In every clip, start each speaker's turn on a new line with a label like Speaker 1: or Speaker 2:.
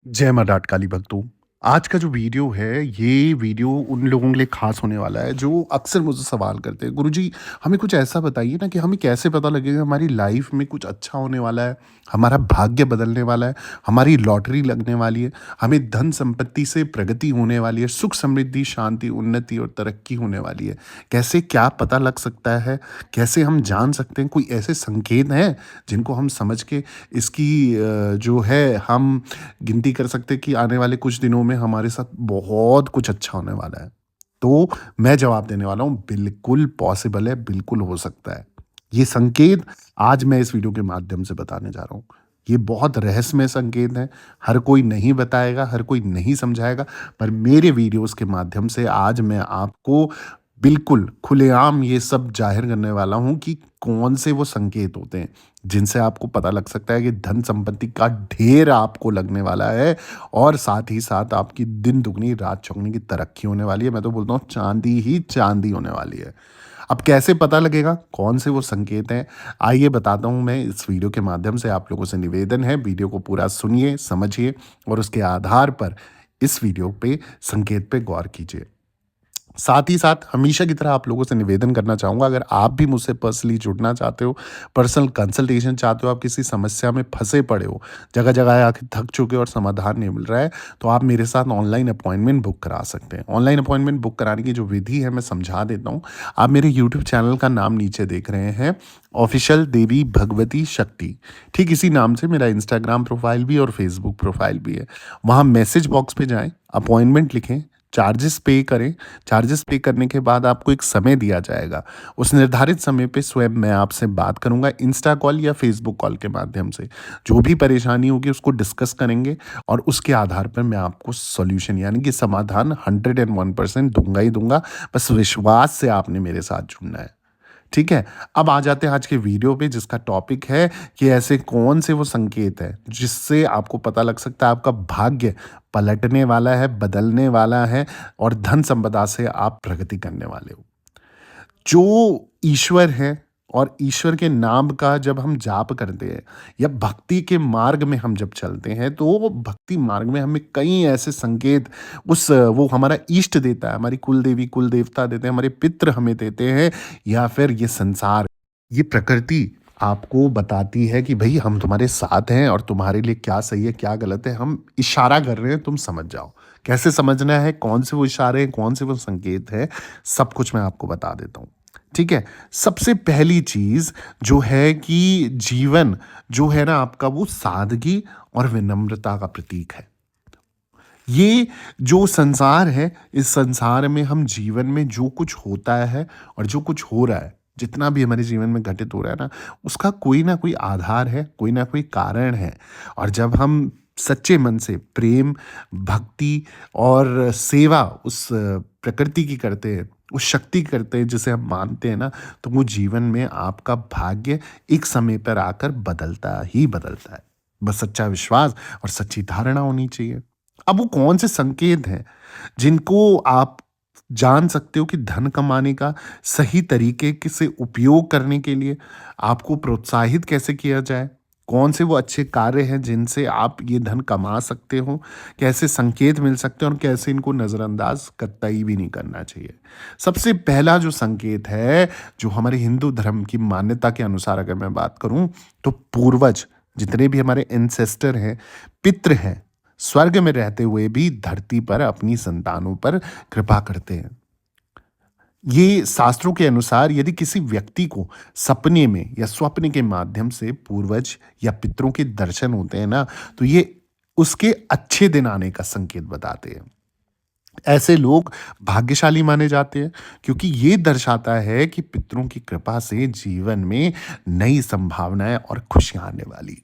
Speaker 1: जय माँ डाट काली भक्तों। आज का जो वीडियो है, ये वीडियो उन लोगों के लिए ख़ास होने वाला है जो अक्सर मुझसे सवाल करते हैं, गुरुजी हमें कुछ ऐसा बताइए ना कि हमें कैसे पता लगेगा हमारी लाइफ में कुछ अच्छा होने वाला है, हमारा भाग्य बदलने वाला है, हमारी लॉटरी लगने वाली है, हमें धन संपत्ति से प्रगति होने वाली है, सुख समृद्धि, शांति, उन्नति और तरक्की होने वाली है। कैसे क्या पता लग सकता है? कैसे हम जान सकते हैं? कोई ऐसे संकेत हैं जिनको हम समझ के इसकी जो है हम गिनती कर सकते हैं कि आने वाले कुछ दिनों में हमारे साथ बहुत कुछ अच्छा होने वाला है। तो मैं जवाब देने वाला हूँ, बिल्कुल पॉसिबल है, बिल्कुल हो सकता है। ये संकेत आज मैं इस वीडियो के माध्यम से बताने जा रहा हूँ। ये बहुत रहस्यमय संकेत हैं, हर कोई नहीं बताएगा, हर कोई नहीं समझाएगा, पर मेरे वीडियोज़ के माध्यम से आज मैं आपको बिल्कुल खुलेआम ये सब ज़ाहिर करने वाला हूँ कि कौन से वो संकेत होते हैं, जिनसे आपको पता लग सकता है कि धन संपत्ति का ढेर आपको लगने वाला है और साथ ही साथ आपकी दिन दुगनी रात चौगुनी की तरक्की होने वाली है। मैं तो बोलता हूँ चाँदी ही चाँदी होने वाली है। अब कैसे पता लगेगा? कौन से वो संकेत हैं? आइए बताता हूँ मैं इस वीडियो के माध्यम से। आप लोगों से निवेदन है, वीडियो को पूरा सुनिए, समझिए और उसके आधार पर इस वीडियो पे संकेत पे गौर कीजिए। साथ ही साथ हमेशा की तरह आप लोगों से निवेदन करना चाहूँगा, अगर आप भी मुझसे पर्सनली जुड़ना चाहते हो, पर्सनल कंसल्टेशन चाहते हो, आप किसी समस्या में फँसे पड़े हो, जगह-जगह आके थक चुके हो और समाधान नहीं मिल रहा है, तो आप मेरे साथ ऑनलाइन अपॉइंटमेंट बुक करा सकते हैं। ऑनलाइन अपॉइंटमेंट बुक कराने की जो विधि है मैं समझा देता हूँ। आप मेरे यूट्यूब चैनल का नाम नीचे देख रहे हैं, ऑफ़िशियल देवी भगवती शक्ति। ठीक इसी नाम से मेरा इंस्टाग्राम प्रोफ़ाइल भी और फ़ेसबुक प्रोफ़ाइल भी है। वहाँ मैसेज बॉक्स पे जाएँ, अपॉइंटमेंट लिखें, चार्जेस पे करें। चार्जेस पे करने के बाद आपको एक समय दिया जाएगा। उस निर्धारित समय पे स्वयं मैं आपसे बात करूँगा, इंस्टा कॉल या फ़ेसबुक कॉल के माध्यम से। जो भी परेशानी होगी उसको डिस्कस करेंगे और उसके आधार पर मैं आपको सॉल्यूशन यानी कि समाधान 101% दूँगा ही दूँगा। बस विश्वास से आपने मेरे साथ जुड़ना है। ठीक है? अब आ जाते हैं आज के वीडियो पे, जिसका टॉपिक है कि ऐसे कौन से वो संकेत हैं जिससे आपको पता लग सकता है आपका भाग्य पलटने वाला है, बदलने वाला है और धन संपदा से आप प्रगति करने वाले हो। जो ईश्वर है और ईश्वर के नाम का जब हम जाप करते हैं या भक्ति के मार्ग में हम जब चलते हैं, तो वो भक्ति मार्ग में हमें कई ऐसे संकेत वो हमारा इष्ट देता है, हमारी कुल देवी कुल देवता देते हैं, हमारे पितृ हमें देते हैं या फिर ये संसार, ये प्रकृति आपको बताती है कि भई हम तुम्हारे साथ हैं और तुम्हारे लिए क्या सही है, क्या गलत है, हम इशारा कर रहे हैं, तुम समझ जाओ। कैसे समझना है, कौन से वो इशारे हैं, कौन से वो संकेत हैं, सब कुछ मैं आपको बता देता हूँ। ठीक है? सबसे पहली चीज़ जो है कि जीवन जो है ना आपका, वो सादगी और विनम्रता का प्रतीक है। ये जो संसार है, इस संसार में हम जीवन में जो कुछ होता है और जो कुछ हो रहा है, जितना भी हमारे जीवन में घटित हो रहा है ना, उसका कोई ना कोई आधार है, कोई ना कोई कारण है। और जब हम सच्चे मन से प्रेम, भक्ति और सेवा उस प्रकृति की करते हैं, उस शक्ति की करते हैं जिसे हम मानते हैं ना, तो वो जीवन में आपका भाग्य एक समय पर आकर बदलता ही बदलता है। बस सच्चा विश्वास और सच्ची धारणा होनी चाहिए। अब वो कौन से संकेत हैं जिनको आप जान सकते हो कि धन कमाने का सही तरीके से उपयोग करने के लिए आपको प्रोत्साहित कैसे किया जाए? कौन से वो अच्छे कार्य हैं जिनसे आप ये धन कमा सकते हो? कैसे संकेत मिल सकते हैं और कैसे इनको नज़रअंदाज कतई भी नहीं करना चाहिए? सबसे पहला जो संकेत है, जो हमारे हिंदू धर्म की मान्यता के अनुसार अगर मैं बात करूँ, तो पूर्वज जितने भी हमारे एंसेस्टर हैं, पितृ हैं, स्वर्ग में रहते हुए भी धरती पर अपनी संतानों पर कृपा करते हैं। ये शास्त्रों के अनुसार यदि किसी व्यक्ति को सपने में या स्वप्न के माध्यम से पूर्वज या पितरों के दर्शन होते हैं ना, तो ये उसके अच्छे दिन आने का संकेत बताते हैं। ऐसे लोग भाग्यशाली माने जाते हैं क्योंकि ये दर्शाता है कि पितरों की कृपा से जीवन में नई संभावनाएं और खुशियां आने वाली।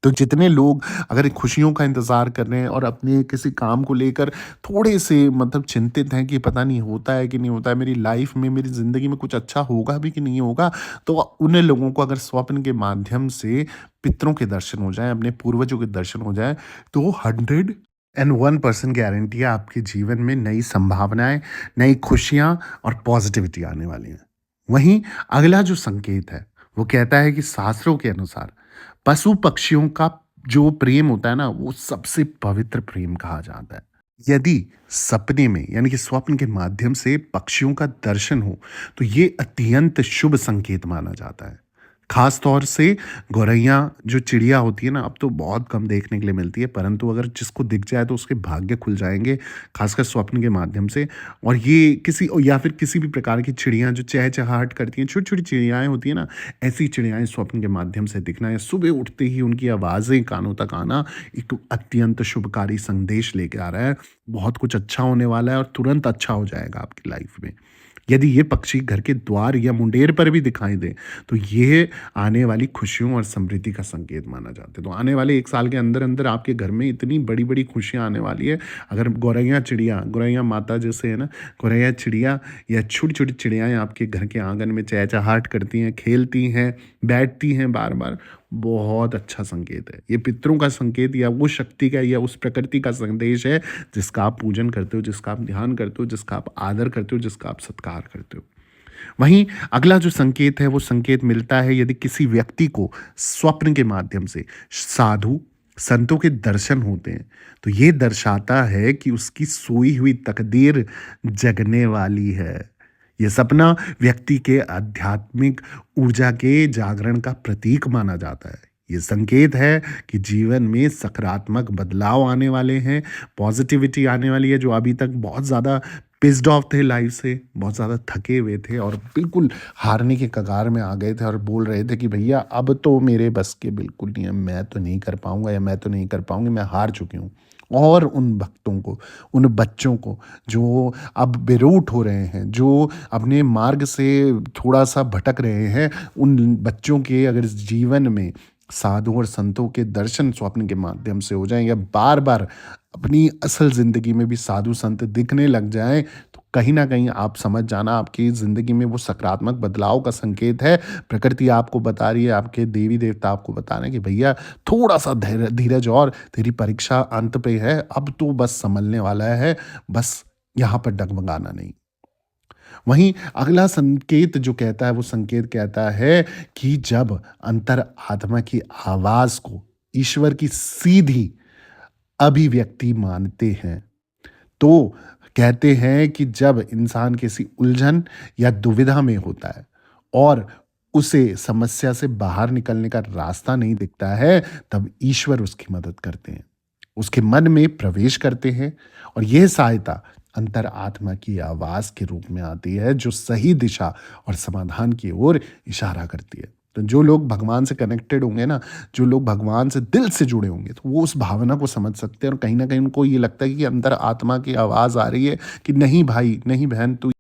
Speaker 1: तो जितने लोग अगर खुशियों का इंतज़ार कर रहे हैं और अपने किसी काम को लेकर थोड़े-से मतलब चिंतित हैं कि पता नहीं होता है कि नहीं होता है, मेरी लाइफ़ में, मेरी ज़िंदगी में कुछ अच्छा होगा भी कि नहीं होगा, तो उन लोगों को अगर स्वप्न के माध्यम से पितरों के दर्शन हो जाएँ, अपने पूर्वजों के दर्शन हो जाएँ, तो 101% गारंटी है आपके जीवन में नई संभावनाएँ, नई खुशियाँ और पॉज़िटिविटी आने वाली हैं। वहीं अगला जो संकेत है, वो कहता है कि शास्त्रों के अनुसार पशु-पक्षियों का जो प्रेम होता है ना, वो सबसे पवित्र प्रेम कहा जाता है। यदि सपने में यानी कि स्वप्न के माध्यम से पक्षियों का दर्शन हो, तो ये अत्यंत शुभ संकेत माना जाता है। खास तौर से गौरैया जो चिड़िया होती है ना, अब तो बहुत कम देखने के लिए मिलती है, परंतु अगर जिसको दिख जाए तो उसके भाग्य खुल जाएँगे, खासकर स्वप्न के माध्यम से। और ये किसी या फिर किसी भी प्रकार की चिड़िया जो चहचहाहट करती हैं, छोटी-छोटी चिड़ियाएँ होती हैं ना, ऐसी चिड़ियाएँ स्वप्न के माध्यम से दिखना या सुबह उठते ही उनकी आवाज़ें कानों तक आना एक अत्यंत शुभकारी संदेश लेके आ रहा है। बहुत कुछ अच्छा होने वाला है और तुरंत अच्छा हो जाएगा आपकी लाइफ में। यदि ये पक्षी घर के द्वार या मुंडेर पर भी दिखाई दें, तो ये आने वाली खुशियों और समृद्धि का संकेत माना जाता है। तो आने वाले 1 साल के अंदर-अंदर आपके घर में इतनी बड़ी-बड़ी खुशियाँ आने वाली है। अगर गौरैया माता जैसे है ना, गौरैया चिड़िया या छोटी-छोटी चिड़ियाएँ आपके घर के आँगन में चहचहाट करती हैं, खेलती हैं, बैठती हैं बार-बार, बहुत अच्छा संकेत है। ये पितरों का संकेत या वो शक्ति का या उस प्रकृति का संदेश है, जिसका आप पूजन करते हो, जिसका आप ध्यान करते हो, जिसका आप आदर करते हो, जिसका आप सत्कार करते हो। वहीं अगला जो संकेत है, वो संकेत मिलता है यदि किसी व्यक्ति को स्वप्न के माध्यम से साधु, संतों के दर्शन होते हैं, तो ये दर्शाता है कि उसकी सोई हुई तकदीर जगने वाली है। ये सपना व्यक्ति के आध्यात्मिक ऊर्जा के जागरण का प्रतीक माना जाता है। ये संकेत है कि जीवन में सकारात्मक बदलाव आने वाले हैं, पॉजिटिविटी आने वाली है। जो अभी तक बहुत ज़्यादा पिस्ड ऑफ थे लाइफ से, बहुत ज़्यादा थके हुए थे और बिल्कुल हारने के कगार में आ गए थे और बोल रहे थे कि भैया अब तो मेरे बस के बिल्कुल नहीं है, मैं तो नहीं कर पाऊँगा या मैं तो नहीं कर पाऊँगी, मैं हार चुकी हूँ। और उन भक्तों को, उन बच्चों को जो अब बेरूठ हो रहे हैं, जो अपने मार्ग से थोड़ा-सा भटक रहे हैं, उन बच्चों के अगर जीवन में साधु और संतों के दर्शन स्वप्न के माध्यम से हो जाएँ या बार-बार अपनी असल ज़िंदगी में भी साधु संत दिखने लग जाएँ, तो कहीं न कहीं आप समझ जाना आपकी ज़िंदगी में वो सकारात्मक बदलाव का संकेत है। प्रकृति आपको बता रही है, आपके देवी-देवता आपको बता रहे हैं कि भैया थोड़ा-सा धीरज और तेरी परीक्षा अंत पे है, अब तो बस सँभलने वाला है, बस यहाँ पर डगमगाना नहीं। वहीं अगला संकेत जो कहता है, वो संकेत कहता है कि जब अंतर आत्मा की आवाज़ को ईश्वर की सीधी अभिव्यक्ति मानते हैं, तो कहते हैं कि जब इंसान किसी उलझन या दुविधा में होता है और उसे समस्या से बाहर निकलने का रास्ता नहीं दिखता है, तब ईश्वर उसकी मदद करते हैं। उसके मन में प्रवेश करते हैं और यह सहायता अंतर आत्मा की आवाज़ के रूप में आती है, जो सही दिशा और समाधान की ओर इशारा करती है। तो जो लोग भगवान से कनेक्टेड होंगे ना, जो लोग भगवान से दिल से जुड़े होंगे, तो वो उस भावना को समझ सकते हैं और कहीं न कहीं उनको ये लगता है कि अंदर आत्मा की आवाज़ आ रही है कि नहीं भाई, नहीं बहन, तू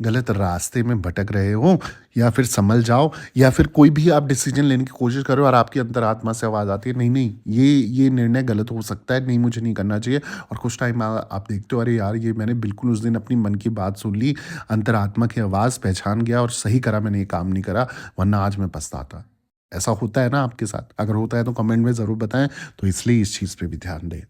Speaker 1: गलत रास्ते में भटक रहे हो, या फिर संभल जाओ, या फिर कोई भी आप डिसीजन लेने की कोशिश कर रहे हो और आपकी अंतरात्मा से आवाज़ आती है, नहीं नहीं, ये निर्णय गलत हो सकता है, नहीं मुझे नहीं करना चाहिए। और कुछ टाइम आप देखते हो, अरे यार ये मैंने बिल्कुल उस दिन अपनी मन की बात सुन ली, अंतरात्मा की आवाज़ पहचान गया और सही करा, मैंने ये काम नहीं करा, वरना आज मैं पछताता। ऐसा होता है ना आपके साथ? अगर होता है तो कमेंट में ज़रूर बताएं। तो इसलिए इस चीज़ पे भी ध्यान दें।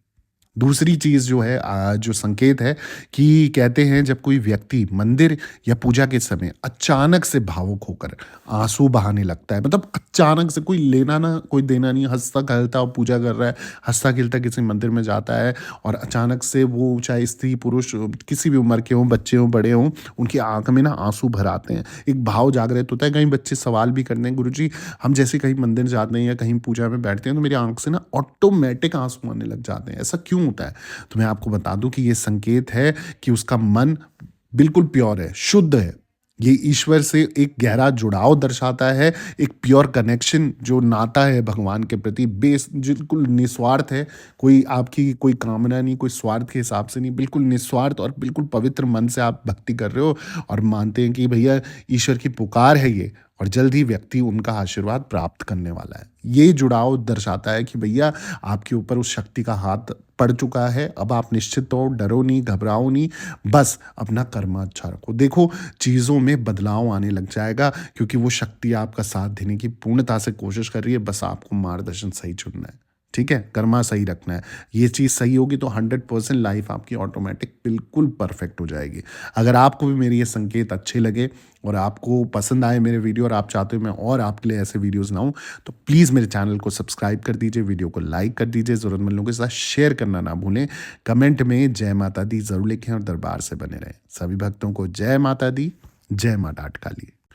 Speaker 1: दूसरी चीज़ जो है, जो संकेत है कि कहते हैं जब कोई व्यक्ति मंदिर या पूजा के समय अचानक से भावुक होकर आंसू बहाने लगता है, मतलब अचानक से, कोई लेना ना कोई देना नहीं, हंसता खेलता और पूजा कर रहा है, हंसता खेलता किसी मंदिर में जाता है और अचानक से वो, चाहे स्त्री पुरुष किसी भी उम्र के हों, बच्चे हों बड़े हों, उनकी आंख में ना आंसू भर आते हैं, एक भाव जागृत होता है। कहीं बच्चे सवाल भी करते हैं, गुरुजी हम जैसे कहीं मंदिर जाते हैं या कहीं पूजा में बैठते हैं तो मेरी आंख से ना ऑटोमेटिक आंसू आने लग जाते हैं, ऐसा क्यों होता है? तो मैं आपको बता दूं कि ये संकेत है कि उसका मन बिल्कुल प्योर है, शुद्ध है। ये ईश्वर से एक गहरा जुड़ाव दर्शाता है, एक प्योर कनेक्शन जो नाता है भगवान के प्रति, बिल्कुल निस्वार्थ है। कोई आपकी कोई कामना नहीं, कोई स्वार्थ के हिसाब से नहीं, बिल्कुल निस्वार्थ और बिल्कुल पवित्र मन से आप भक्ति कर रहे हो और मानते हैं कि भैया ईश्वर की पुकार है ये, और जल्द ही व्यक्ति उनका आशीर्वाद प्राप्त करने वाला है। ये जुड़ाव दर्शाता है कि भैया आपके ऊपर उस शक्ति का हाथ पड़ चुका है, अब आप निश्चित हो, डरो नहीं, घबराओ नहीं, बस अपना कर्म अच्छा रखो। देखो चीज़ों में बदलाव आने लग जाएगा, क्योंकि वो शक्ति आपका साथ देने की पूर्णता से कोशिश कर रही है, बस आपको मार्गदर्शन सही चुनना है। ठीक है, कर्मा सही रखना है। ये चीज़ सही होगी तो 100% लाइफ आपकी ऑटोमेटिक बिल्कुल परफेक्ट हो जाएगी। अगर आपको भी मेरे ये संकेत अच्छे लगे और आपको पसंद आए मेरे वीडियो और आप चाहते हो मैं और आपके लिए ऐसे वीडियोस लाऊं, तो प्लीज़ मेरे चैनल को सब्सक्राइब कर दीजिए, वीडियो को लाइक कर दीजिए, ज़रूरतमंद लोगों के साथ शेयर करना ना भूलें। कमेंट में जय माता दी ज़रूर लिखें और दरबार से बने रहें। सभी भक्तों को जय माता दी, जय माँ डाट काली।